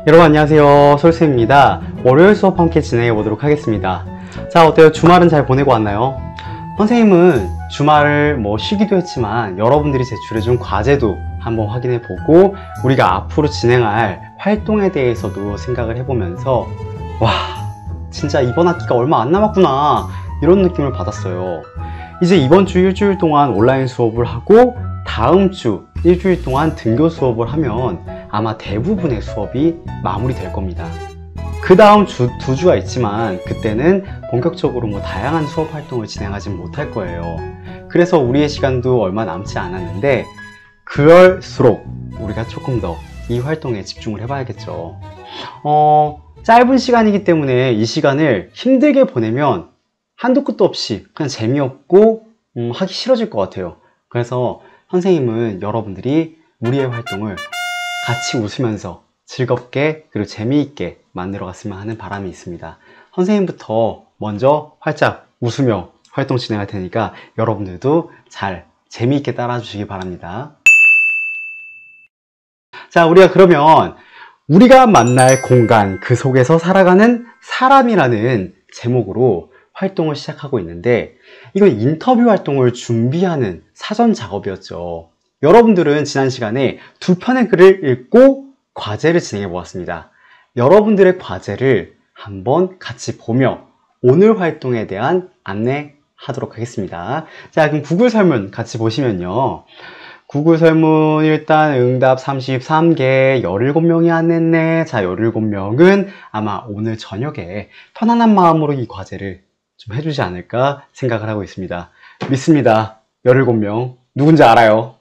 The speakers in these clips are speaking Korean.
여러분 안녕하세요, 솔쌤입니다. 월요일 수업 함께 진행해 보도록 하겠습니다. 자, 어때요? 주말은 잘 보내고 왔나요? 선생님은 주말을 쉬기도 했지만 여러분들이 제출해준 과제도 한번 확인해 보고 우리가 앞으로 진행할 활동에 대해서도 생각을 해보면서 와, 진짜 이번 학기가 얼마 안 남았구나 이런 느낌을 받았어요. 이제 이번 주 일주일 동안 온라인 수업을 하고 다음 주 일주일 동안 등교 수업을 하면 아마 대부분의 수업이 마무리될 겁니다. 그 다음 두 주가 있지만 그때는 본격적으로 다양한 수업 활동을 진행하지 못할 거예요. 그래서 우리의 시간도 얼마 남지 않았는데 그럴수록 우리가 조금 더 이 활동에 집중을 해봐야겠죠. 짧은 시간이기 때문에 이 시간을 힘들게 보내면 한도 끝도 없이 그냥 재미없고 하기 싫어질 것 같아요. 그래서 선생님은 여러분들이 우리의 활동을 같이 웃으면서 즐겁게 그리고 재미있게 만들어 갔으면 하는 바람이 있습니다. 선생님부터 먼저 활짝 웃으며 활동 진행할 테니까 여러분들도 잘 재미있게 따라 주시기 바랍니다. 자, 우리가 그러면 우리가 만날 공간, 그 속에서 살아가는 사람이라는 제목으로 활동을 시작하고 있는데 이건 인터뷰 활동을 준비하는 사전 작업이었죠. 여러분들은 지난 시간에 두 편의 글을 읽고 과제를 진행해 보았습니다. 여러분들의 과제를 한번 같이 보며 오늘 활동에 대한 안내하도록 하겠습니다. 자, 그럼 구글 설문 같이 보시면요. 구글 설문 일단 응답 33개, 17명이 안 냈네. 자, 17명은 아마 오늘 저녁에 편안한 마음으로 이 과제를 좀 해주지 않을까 생각을 하고 있습니다. 믿습니다. 17명. 누군지 알아요.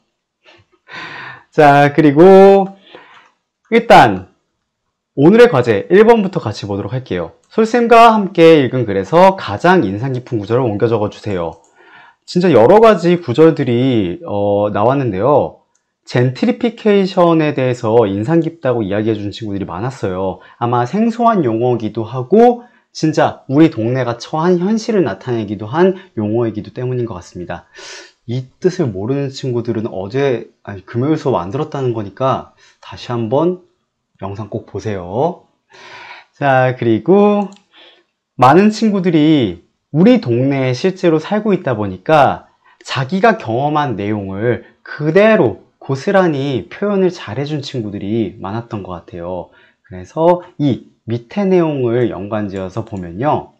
자, 그리고 일단 오늘의 과제 1번부터 같이 보도록 할게요. 솔쌤과 함께 읽은 글에서 가장 인상 깊은 구절을 옮겨 적어 주세요. 진짜 여러 가지 구절들이 나왔는데요. 젠트리피케이션에 대해서 인상 깊다고 이야기해 준 친구들이 많았어요. 아마 생소한 용어이기도 하고 진짜 우리 동네가 처한 현실을 나타내기도 한 용어이기도 때문인 것 같습니다. 이 뜻을 모르는 친구들은 금요일 수업 안 들었다는 거니까 다시 한번 영상 꼭 보세요. 자, 그리고 많은 친구들이 우리 동네에 실제로 살고 있다 보니까 자기가 경험한 내용을 그대로 고스란히 표현을 잘해준 친구들이 많았던 것 같아요. 그래서 이 밑에 내용을 연관지어서 보면요.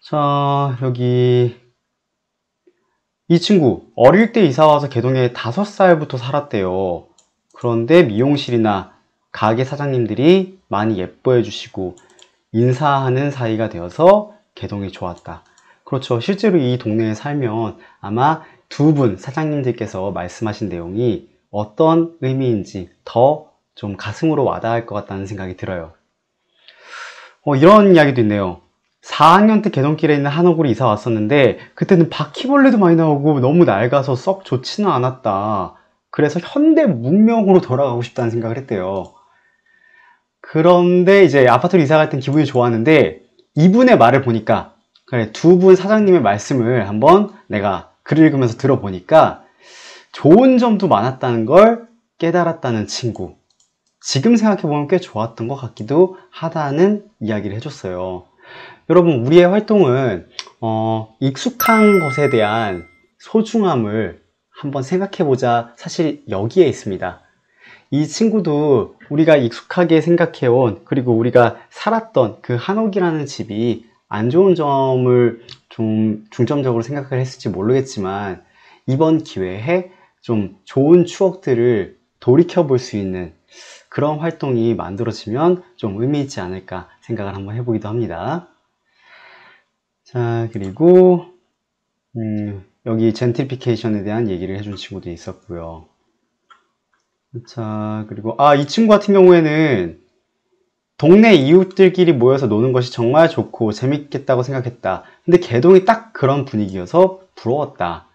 자, 여기 이 친구 어릴 때 이사와서 개동에 5살부터 살았대요. 그런데 미용실이나 가게 사장님들이 많이 예뻐해 주시고 인사하는 사이가 되어서 개동이 좋았다. 그렇죠. 실제로 이 동네에 살면 아마 두 분 사장님들께서 말씀하신 내용이 어떤 의미인지 더 좀 가슴으로 와닿을 것 같다는 생각이 들어요. 이런 이야기도 있네요. 4학년 때 개동길에 있는 한옥으로 이사 왔었는데 그때는 바퀴벌레도 많이 나오고 너무 낡아서 썩 좋지는 않았다. 그래서 현대 문명으로 돌아가고 싶다는 생각을 했대요. 그런데 이제 아파트로 이사 갈 땐 기분이 좋았는데 이분의 말을 보니까 그래, 두 분 사장님의 말씀을 한번 내가 글을 읽으면서 들어보니까 좋은 점도 많았다는 걸 깨달았다는 친구. 지금 생각해보면 꽤 좋았던 것 같기도 하다는 이야기를 해줬어요. 여러분, 우리의 활동은 익숙한 것에 대한 소중함을 한번 생각해보자. 사실 여기에 있습니다. 이 친구도 우리가 익숙하게 생각해온 그리고 우리가 살았던 그 한옥이라는 집이 안 좋은 점을 좀 중점적으로 생각을 했을지 모르겠지만 이번 기회에 좀 좋은 추억들을 돌이켜 볼 수 있는 그런 활동이 만들어지면 좀 의미 있지 않을까 생각을 한번 해보기도 합니다. 자, 그리고 여기 젠트리피케이션에 대한 얘기를 해준 친구도 있었고요. 자, 그리고 이 친구 같은 경우에는 동네 이웃들끼리 모여서 노는 것이 정말 좋고 재밌겠다고 생각했다. 근데 개동이 딱 그런 분위기여서 부러웠다.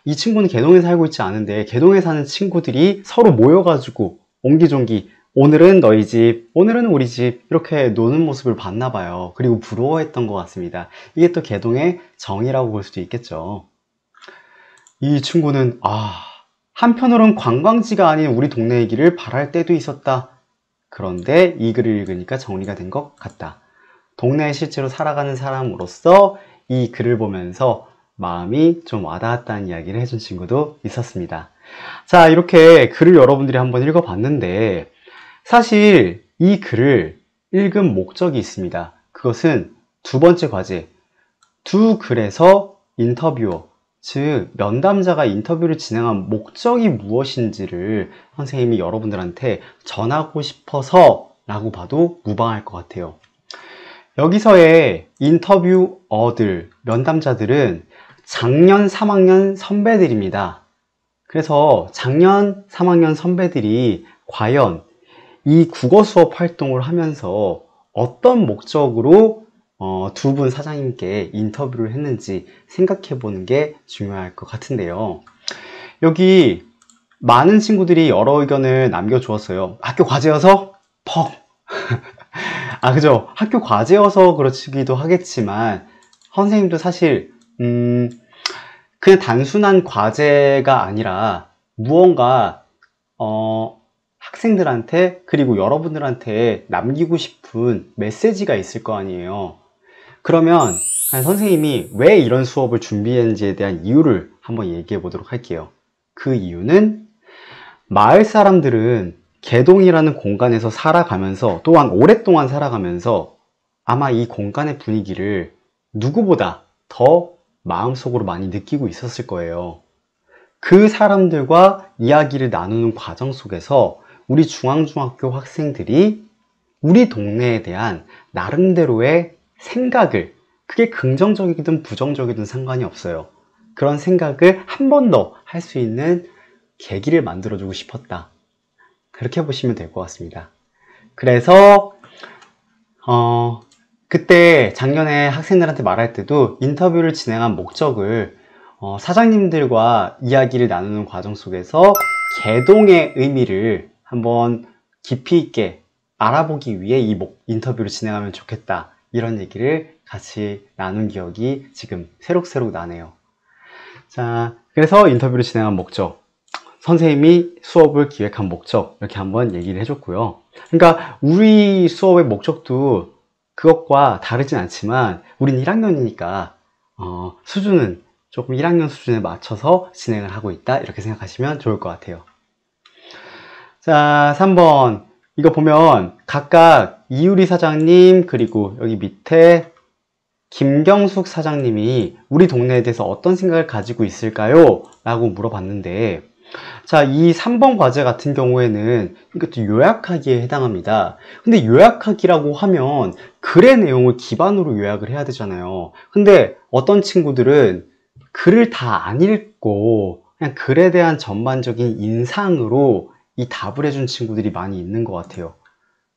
이 친구는 개동에 살고 있지 않은데 개동에 사는 친구들이 서로 모여가지고 옹기종기 오늘은 너희 집, 오늘은 우리 집 이렇게 노는 모습을 봤나 봐요. 그리고 부러워했던 것 같습니다. 이게 또 개동의 정이라고 볼 수도 있겠죠. 이 친구는 한편으론 관광지가 아닌 우리 동네이기를 바랄 때도 있었다. 그런데 이 글을 읽으니까 정리가 된 것 같다. 동네에 실제로 살아가는 사람으로서 이 글을 보면서 마음이 좀 와닿았다는 이야기를 해준 친구도 있었습니다. 자, 이렇게 글을 여러분들이 한번 읽어봤는데 사실 이 글을 읽은 목적이 있습니다. 그것은 두 번째 과제, 두 글에서 인터뷰어, 즉 면담자가 인터뷰를 진행한 목적이 무엇인지를 선생님이 여러분들한테 전하고 싶어서 라고 봐도 무방할 것 같아요. 여기서의 인터뷰어들, 면담자들은 작년 3학년 선배들입니다. 그래서 작년 3학년 선배들이 과연 이 국어 수업 활동을 하면서 어떤 목적으로 두 분 사장님께 인터뷰를 했는지 생각해 보는 게 중요할 것 같은데요. 여기 많은 친구들이 여러 의견을 남겨주었어요. 학교 과제여서? 퍽! 아, 그죠. 학교 과제여서 그렇기도 하겠지만 선생님도 사실 그냥 단순한 과제가 아니라 무언가 학생들한테 그리고 여러분들한테 남기고 싶은 메시지가 있을 거 아니에요. 그러면 선생님이 왜 이런 수업을 준비했는지에 대한 이유를 한번 얘기해 보도록 할게요. 그 이유는 마을 사람들은 개동이라는 공간에서 살아가면서 또한 오랫동안 살아가면서 아마 이 공간의 분위기를 누구보다 더 마음속으로 많이 느끼고 있었을 거예요. 그 사람들과 이야기를 나누는 과정 속에서 우리 중앙중학교 학생들이 우리 동네에 대한 나름대로의 생각을, 그게 긍정적이든 부정적이든 상관이 없어요. 그런 생각을 한 번 더 할 수 있는 계기를 만들어주고 싶었다. 그렇게 보시면 될 것 같습니다. 그래서 그때 작년에 학생들한테 말할 때도 인터뷰를 진행한 목적을 사장님들과 이야기를 나누는 과정 속에서 개동의 의미를 한번 깊이 있게 알아보기 위해 이 인터뷰를 진행하면 좋겠다. 이런 얘기를 같이 나눈 기억이 지금 새록새록 나네요. 자, 그래서 인터뷰를 진행한 목적, 선생님이 수업을 기획한 목적, 이렇게 한번 얘기를 해줬고요. 그러니까 우리 수업의 목적도 그것과 다르진 않지만 우린 1학년이니까 수준은 조금 1학년 수준에 맞춰서 진행을 하고 있다, 이렇게 생각하시면 좋을 것 같아요. 자, 3번 이거 보면 각각 이유리 사장님 그리고 여기 밑에 김경숙 사장님이 우리 동네에 대해서 어떤 생각을 가지고 있을까요? 라고 물어봤는데, 자, 이 3번 과제 같은 경우에는 이것도 요약하기에 해당합니다. 근데 요약하기라고 하면 글의 내용을 기반으로 요약을 해야 되잖아요. 근데 어떤 친구들은 글을 다 안 읽고 그냥 글에 대한 전반적인 인상으로 이 답을 해준 친구들이 많이 있는 것 같아요.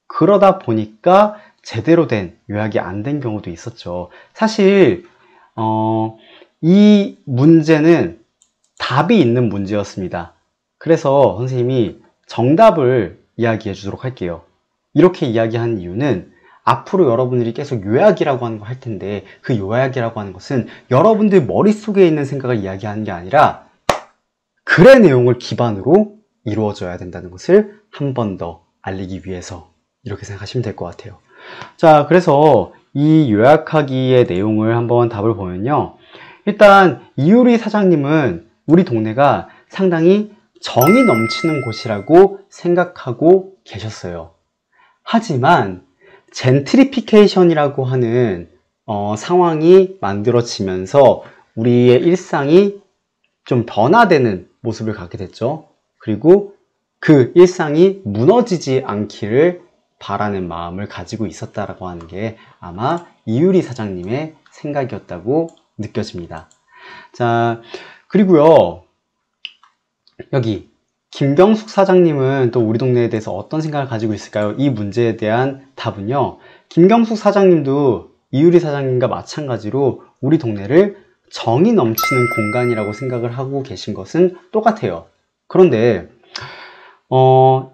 그러다 보니까 제대로 된 요약이 안 된 경우도 있었죠. 사실 이 문제는 답이 있는 문제였습니다. 그래서 선생님이 정답을 이야기해 주도록 할게요. 이렇게 이야기한 이유는 앞으로 여러분들이 계속 요약이라고 하는 거 할 텐데, 그 요약이라고 하는 것은 여러분들 머릿속에 있는 생각을 이야기하는 게 아니라 글의 내용을 기반으로 이루어져야 된다는 것을 한 번 더 알리기 위해서 이렇게 생각하시면 될 것 같아요. 자, 그래서 이 요약하기의 내용을 한번 답을 보면요. 일단 이유리 사장님은 우리 동네가 상당히 정이 넘치는 곳이라고 생각하고 계셨어요. 하지만 젠트리피케이션이라고 하는 상황이 만들어지면서 우리의 일상이 좀 변화되는 모습을 갖게 됐죠. 그리고 그 일상이 무너지지 않기를 바라는 마음을 가지고 있었다라고 하는 게 아마 이유리 사장님의 생각이었다고 느껴집니다. 자, 그리고요, 여기 김경숙 사장님은 또 우리 동네에 대해서 어떤 생각을 가지고 있을까요? 이 문제에 대한 답은요, 김경숙 사장님도 이유리 사장님과 마찬가지로 우리 동네를 정이 넘치는 공간이라고 생각을 하고 계신 것은 똑같아요. 그런데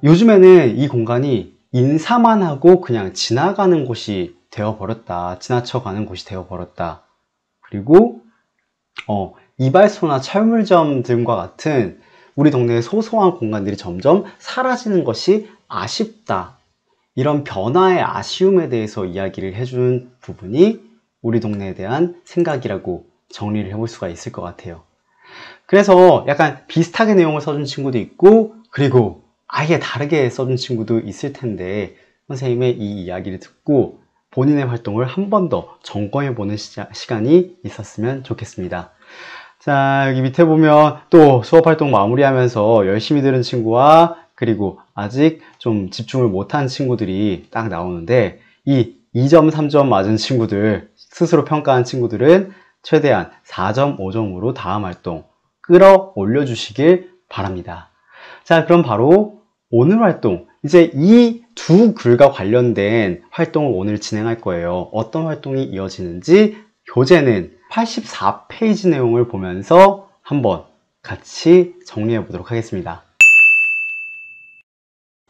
요즘에는 이 공간이 인사만 하고 그냥 지나가는 곳이 되어버렸다, 지나쳐가는 곳이 되어버렸다. 그리고 이발소나 철물점 등과 같은 우리 동네의 소소한 공간들이 점점 사라지는 것이 아쉽다, 이런 변화의 아쉬움에 대해서 이야기를 해준 부분이 우리 동네에 대한 생각이라고 정리를 해볼 수가 있을 것 같아요. 그래서 약간 비슷하게 내용을 써준 친구도 있고, 그리고 아예 다르게 써준 친구도 있을 텐데, 선생님의 이 이야기를 듣고 본인의 활동을 한 번 더 점검해보는 시간이 있었으면 좋겠습니다. 자, 여기 밑에 보면 또 수업활동 마무리하면서 열심히 들은 친구와 그리고 아직 좀 집중을 못한 친구들이 딱 나오는데, 이 2점, 3점 맞은 친구들, 스스로 평가한 친구들은 최대한 4점, 5점으로 다음 활동 끌어올려 주시길 바랍니다. 자, 그럼 바로 오늘 활동, 이제 이 두 글과 관련된 활동을 오늘 진행할 거예요. 어떤 활동이 이어지는지 교재는 84페이지 내용을 보면서 한번 같이 정리해 보도록 하겠습니다.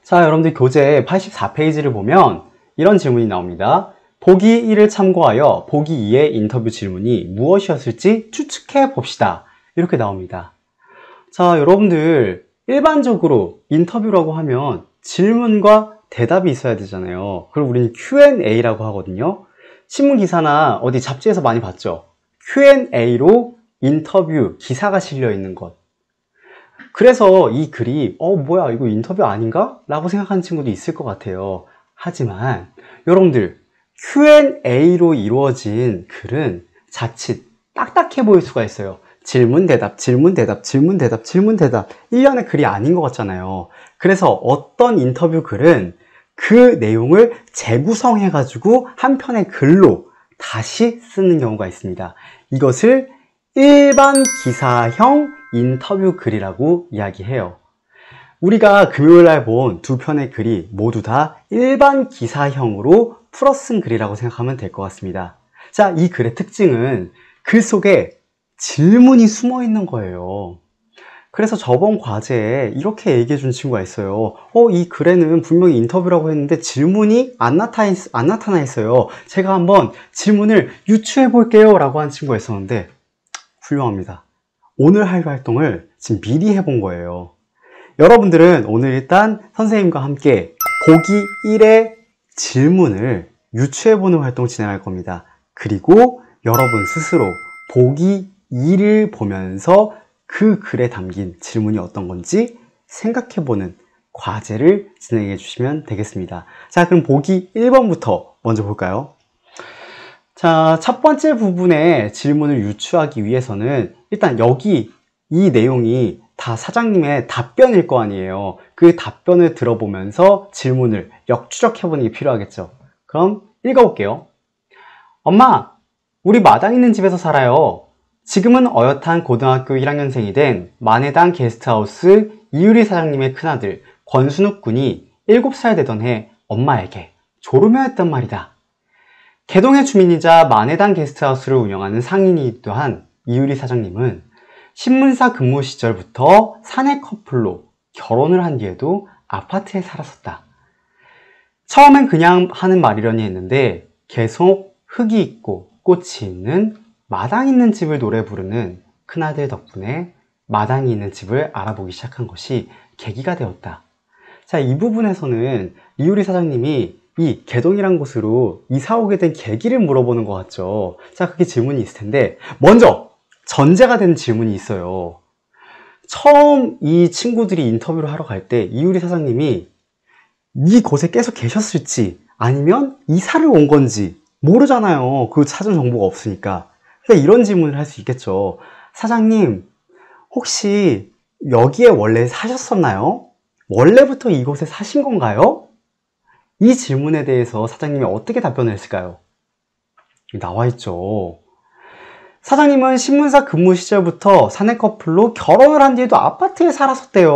자, 여러분들 교재 84페이지를 보면 이런 질문이 나옵니다. 보기 1을 참고하여 보기 2의 인터뷰 질문이 무엇이었을지 추측해 봅시다. 이렇게 나옵니다. 자, 여러분들 일반적으로 인터뷰라고 하면 질문과 대답이 있어야 되잖아요. 그걸 우리는 Q&A라고 하거든요. 신문기사나 어디 잡지에서 많이 봤죠? Q&A로 인터뷰 기사가 실려 있는 것. 그래서 이 글이 뭐야 이거 인터뷰 아닌가? 라고 생각하는 친구도 있을 것 같아요. 하지만 여러분들 Q&A로 이루어진 글은 자칫 딱딱해 보일 수가 있어요. 질문 대답, 질문 대답, 질문 대답, 질문 대답, 일련의 글이 아닌 것 같잖아요. 그래서 어떤 인터뷰 글은 그 내용을 재구성해 가지고 한 편의 글로 다시 쓰는 경우가 있습니다. 이것을 일반 기사형 인터뷰 글이라고 이야기해요. 우리가 금요일날 본 두 편의 글이 모두 다 일반 기사형으로 풀어 쓴 글이라고 생각하면 될 것 같습니다. 자, 이 글의 특징은 글 속에 질문이 숨어 있는 거예요. 그래서 저번 과제에 이렇게 얘기해 준 친구가 있어요. 이 글에는 분명히 인터뷰라고 했는데 질문이 안 나타나 있어요. 제가 한번 질문을 유추해 볼게요 라고 한 친구가 있었는데, 훌륭합니다. 오늘 할 활동을 지금 미리 해본 거예요. 여러분들은 오늘 일단 선생님과 함께 보기 1의 질문을 유추해보는 활동 진행할 겁니다. 그리고 여러분 스스로 보기 2를 보면서 그 글에 담긴 질문이 어떤 건지 생각해보는 과제를 진행해 주시면 되겠습니다. 자, 그럼 보기 1번부터 먼저 볼까요? 자, 첫 번째 부분의 질문을 유추하기 위해서는 일단 여기 이 내용이 다 사장님의 답변일 거 아니에요. 그 답변을 들어보면서 질문을 역추적해보는 게 필요하겠죠. 그럼 읽어볼게요. 엄마, 우리 마당 있는 집에서 살아요. 지금은 어엿한 고등학교 1학년생이 된 만해당 게스트하우스 이유리 사장님의 큰아들 권순욱 군이 7살 되던 해 엄마에게 졸음해 했단 말이다. 개동의 주민이자 만해당 게스트하우스를 운영하는 상인이기도 한 이유리 사장님은 신문사 근무 시절부터 사내 커플로 결혼을 한 뒤에도 아파트에 살았었다. 처음엔 그냥 하는 말이려니 했는데 계속 흙이 있고 꽃이 있는 마당 있는 집을 노래 부르는 큰아들 덕분에 마당이 있는 집을 알아보기 시작한 것이 계기가 되었다. 자, 이 부분에서는 이유리 사장님이 이 개동이란 곳으로 이사 오게 된 계기를 물어보는 것 같죠. 자, 그게 질문이 있을 텐데 먼저 전제가 되는 질문이 있어요. 처음 이 친구들이 인터뷰를 하러 갈 때 이유리 사장님이 이곳에 계속 계셨을지 아니면 이사를 온 건지 모르잖아요. 그 찾은 정보가 없으니까. 그러니까 이런 질문을 할 수 있겠죠. 사장님, 혹시 여기에 원래 사셨었나요? 원래부터 이곳에 사신 건가요? 이 질문에 대해서 사장님이 어떻게 답변을 했을까요? 나와 있죠. 사장님은 신문사 근무 시절부터 사내 커플로 결혼을 한 뒤에도 아파트에 살았었대요.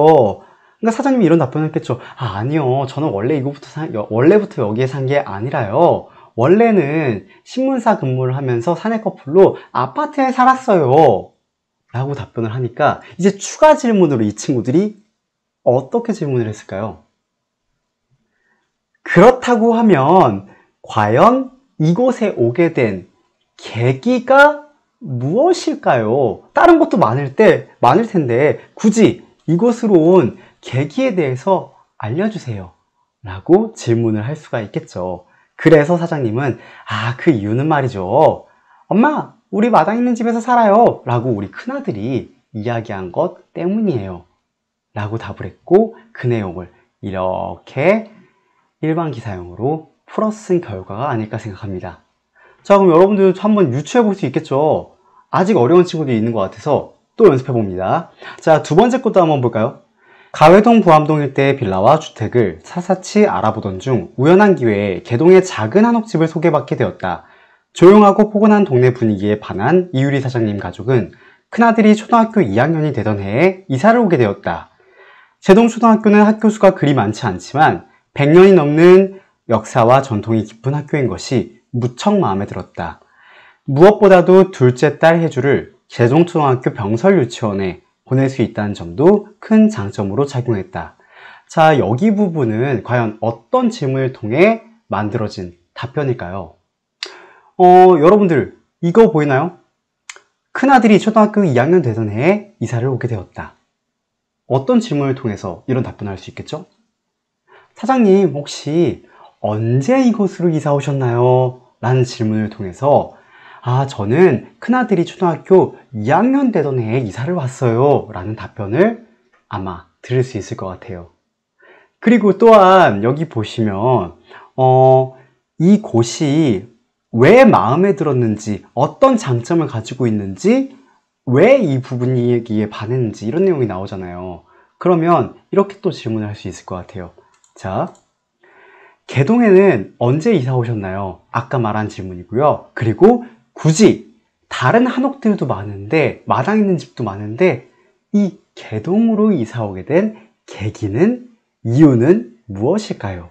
그러니까 사장님이 이런 답변을 했겠죠. 아니요. 저는 원래부터 여기에 산 게 아니라요. 원래는 신문사 근무를 하면서 사내 커플로 아파트에 살았어요. 라고 답변을 하니까 이제 추가 질문으로 이 친구들이 어떻게 질문을 했을까요? 그렇다고 하면 과연 이곳에 오게 된 계기가 무엇일까요? 다른 것도 많을 텐데 굳이 이곳으로 온 계기에 대해서 알려주세요. 라고 질문을 할 수가 있겠죠. 그래서 사장님은 그 이유는 말이죠. 엄마, 우리 마당 있는 집에서 살아요. 라고 우리 큰아들이 이야기한 것 때문이에요. 라고 답을 했고 그 내용을 이렇게 일반 기사형으로 풀어쓴 결과가 아닐까 생각합니다. 자, 그럼 여러분들 한번 유추해 볼 수 있겠죠? 아직 어려운 친구들이 있는 것 같아서 또 연습해 봅니다. 자, 두 번째 것도 한번 볼까요? 가회동 부암동 일대의 빌라와 주택을 샅샅이 알아보던 중 우연한 기회에 개동의 작은 한옥집을 소개받게 되었다. 조용하고 포근한 동네 분위기에 반한 이유리 사장님 가족은 큰아들이 초등학교 2학년이 되던 해에 이사를 오게 되었다. 제동초등학교는 학교 수가 그리 많지 않지만 100년이 넘는 역사와 전통이 깊은 학교인 것이 무척 마음에 들었다. 무엇보다도 둘째 딸 혜주를 제동초등학교 병설유치원에 보낼 수 있다는 점도 큰 장점으로 작용했다. 자, 여기 부분은 과연 어떤 질문을 통해 만들어진 답변일까요? 여러분들 이거 보이나요? 큰아들이 초등학교 2학년 되던 해에 이사를 오게 되었다. 어떤 질문을 통해서 이런 답변을 할 수 있겠죠? 사장님, 혹시 언제 이곳으로 이사 오셨나요? 라는 질문을 통해서 저는 큰아들이 초등학교 2학년 되던 해에 이사를 왔어요. 라는 답변을 아마 들을 수 있을 것 같아요. 그리고 또한 여기 보시면 이 곳이 왜 마음에 들었는지, 어떤 장점을 가지고 있는지, 왜 이 부분이기에 반했는지 이런 내용이 나오잖아요. 그러면 이렇게 또 질문을 할 수 있을 것 같아요. 자, 개동에는 언제 이사 오셨나요? 아까 말한 질문이고요. 그리고 굳이 다른 한옥들도 많은데, 마당 있는 집도 많은데 이 개동으로 이사 오게 된 계기는, 이유는 무엇일까요?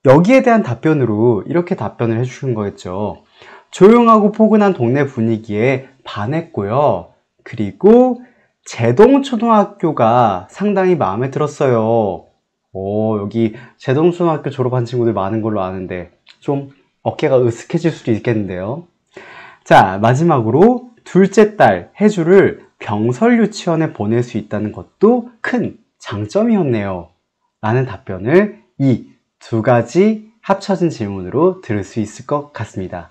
여기에 대한 답변으로 이렇게 답변을 해주신 거겠죠. 조용하고 포근한 동네 분위기에 반했고요. 그리고 제동초등학교가 상당히 마음에 들었어요. 여기 제동초등학교 졸업한 친구들 많은 걸로 아는데 좀 어깨가 으쓱해질 수도 있겠는데요. 자, 마지막으로 둘째 딸 혜주를 병설유치원에 보낼 수 있다는 것도 큰 장점이었네요. 라는 답변을 이 두 가지 합쳐진 질문으로 들을 수 있을 것 같습니다.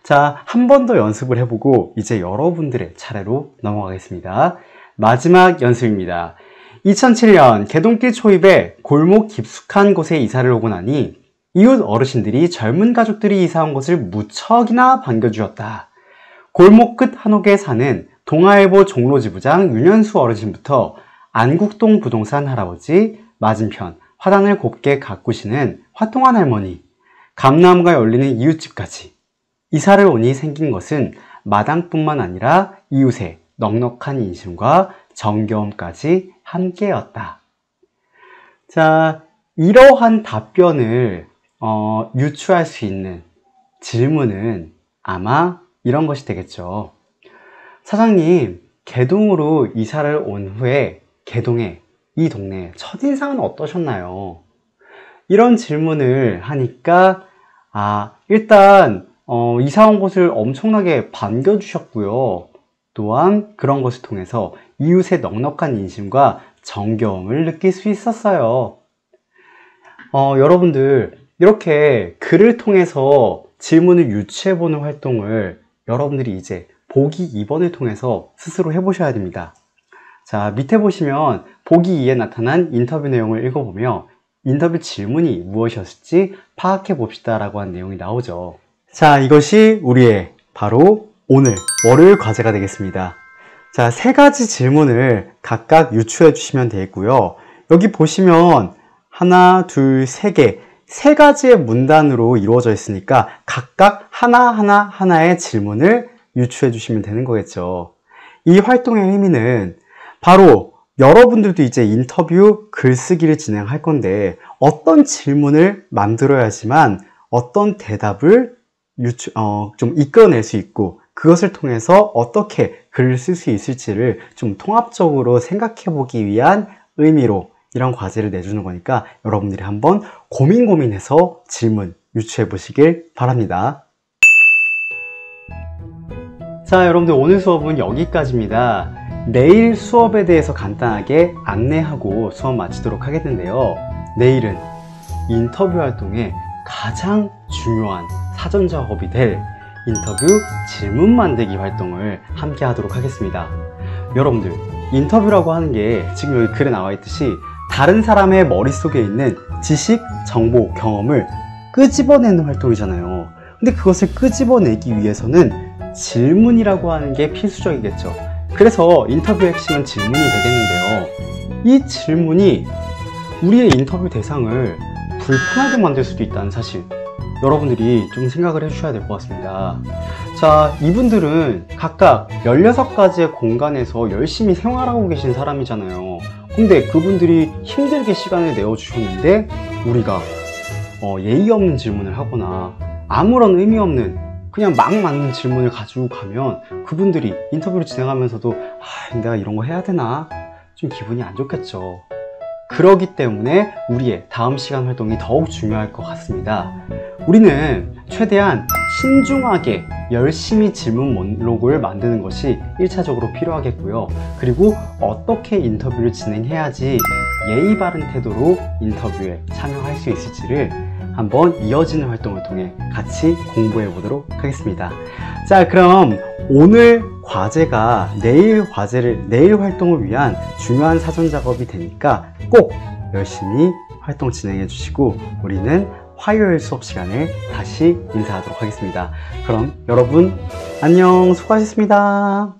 자, 한 번 더 연습을 해보고 이제 여러분들의 차례로 넘어가겠습니다. 마지막 연습입니다. 2007년 개동길 초입에 골목 깊숙한 곳에 이사를 오고 나니 이웃 어르신들이 젊은 가족들이 이사 온 것을 무척이나 반겨주었다. 골목 끝 한옥에 사는 동아일보 종로지부장 윤현수 어르신부터 안국동 부동산 할아버지, 맞은편 화단을 곱게 가꾸시는 화통한 할머니, 감나무가 열리는 이웃집까지 이사를 오니 생긴 것은 마당뿐만 아니라 이웃의 넉넉한 인심과 정겨움까지 함께였다. 자, 이러한 답변을 유추할 수 있는 질문은 아마 이런 것이 되겠죠. 사장님, 개동으로 이사를 온 후에 개동의 이 동네 첫인상은 어떠셨나요? 이런 질문을 하니까 일단 이사 온 곳을 엄청나게 반겨주셨고요. 또한 그런 것을 통해서 이웃의 넉넉한 인심과 정겨움을 느낄 수 있었어요. 여러분들 이렇게 글을 통해서 질문을 유추해보는 활동을 여러분들이 이제 보기 2번을 통해서 스스로 해보셔야 됩니다. 자, 밑에 보시면 보기 2에 나타난 인터뷰 내용을 읽어보며 인터뷰 질문이 무엇이었을지 파악해 봅시다 라고 한 내용이 나오죠. 자, 이것이 우리의 바로 오늘 월요일 과제가 되겠습니다. 자, 세 가지 질문을 각각 유추해 주시면 되겠고요. 여기 보시면 하나, 둘, 세 개, 세 가지의 문단으로 이루어져 있으니까 각각 하나의 질문을 유추해 주시면 되는 거겠죠. 이 활동의 의미는 바로 여러분들도 이제 인터뷰 글쓰기를 진행할 건데 어떤 질문을 만들어야지만 어떤 대답을 좀 이끌어낼 수 있고 그것을 통해서 어떻게 글을 쓸 수 있을지를 좀 통합적으로 생각해 보기 위한 의미로 이런 과제를 내주는 거니까 여러분들이 한번 고민해서 질문 유추해 보시길 바랍니다. 자, 여러분들 오늘 수업은 여기까지입니다. 내일 수업에 대해서 간단하게 안내하고 수업 마치도록 하겠는데요. 내일은 인터뷰 활동의 가장 중요한 사전 작업이 될 인터뷰 질문 만들기 활동을 함께 하도록 하겠습니다. 여러분들, 인터뷰라고 하는 게 지금 여기 글에 나와 있듯이 다른 사람의 머릿속에 있는 지식, 정보, 경험을 끄집어내는 활동이잖아요. 근데 그것을 끄집어내기 위해서는 질문이라고 하는 게 필수적이겠죠. 그래서 인터뷰의 핵심은 질문이 되겠는데요. 이 질문이 우리의 인터뷰 대상을 불편하게 만들 수도 있다는 사실, 여러분들이 좀 생각을 해주셔야 될 것 같습니다. 자, 이분들은 각각 16가지의 공간에서 열심히 생활하고 계신 사람이잖아요. 근데 그분들이 힘들게 시간을 내어주셨는데 우리가 예의 없는 질문을 하거나 아무런 의미 없는 그냥 막 맞는 질문을 가지고 가면 그분들이 인터뷰를 진행하면서도 내가 이런 거 해야 되나? 좀 기분이 안 좋겠죠. 그러기 때문에 우리의 다음 시간 활동이 더욱 중요할 것 같습니다. 우리는 최대한 신중하게 열심히 질문 목록을 만드는 것이 1차적으로 필요하겠고요. 그리고 어떻게 인터뷰를 진행해야지 예의 바른 태도로 인터뷰에 참여할 수 있을지를 한번 이어지는 활동을 통해 같이 공부해 보도록 하겠습니다. 자, 그럼 오늘 과제가 내일 활동을 위한 중요한 사전 작업이 되니까 꼭 열심히 활동 진행해 주시고 우리는 화요일 수업 시간에 다시 인사하도록 하겠습니다. 그럼 여러분 안녕, 수고하셨습니다.